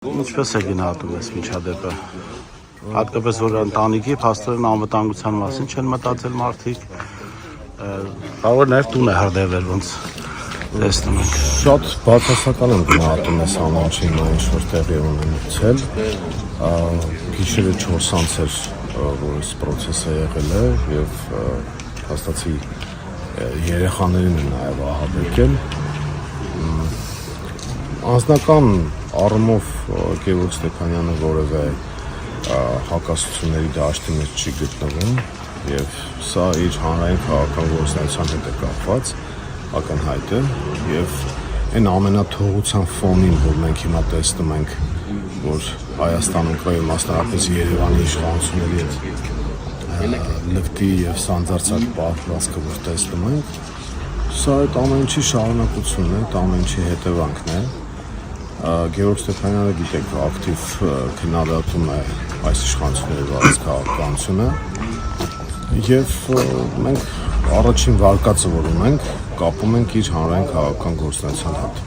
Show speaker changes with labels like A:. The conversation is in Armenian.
A: Ինչպես է գնահատում ես միջադեպը, հատկապես որ ընտանիքի փաստորեն անվտանգության մասին չեն մտածել մարդիկ, կարող է նաև տուն է հրդեհվել ոնց տեսնում ենք։
B: Շատ բացասական եմ գնահատում ես ամենին, ինչ որ տեղի ունեցել, գիշերը 4-ից էր, որ այս պրոցեսը եղել է եւ հաստատի երեխաներին է նաև ահաբեկել։ Անձնական առումով Գևորգ Ստեփանյանը որևէ հակասությունների դաշտի մեջ չի գտնվում եւ սա իր հանրային քաղաքական գործունեության հետ է կապված, ակնհայտ է եւ այն ամենաթողության ֆոնին, որ մենք հիմա տեսնում ենք, որ Հայաստանում կա եւ մասնավորապես Երևանի իշխանությունների հետ լկտի եւ սանձարձակ պահվածքը, որ տեսնում ենք, սա այդ ամեն ինչի շարունակությունն է, այդ ամեն ինչի հետևանքն է։ Գևորգ Ստեփանյանը գիտեք ակտիվ քննադատում է այս իշխանությունների վարած քաղաքականությունը եւ մենք առաջին վարկածը որ ունենք կապում ենք իր հանրային քաղաքական գործունեության հետ։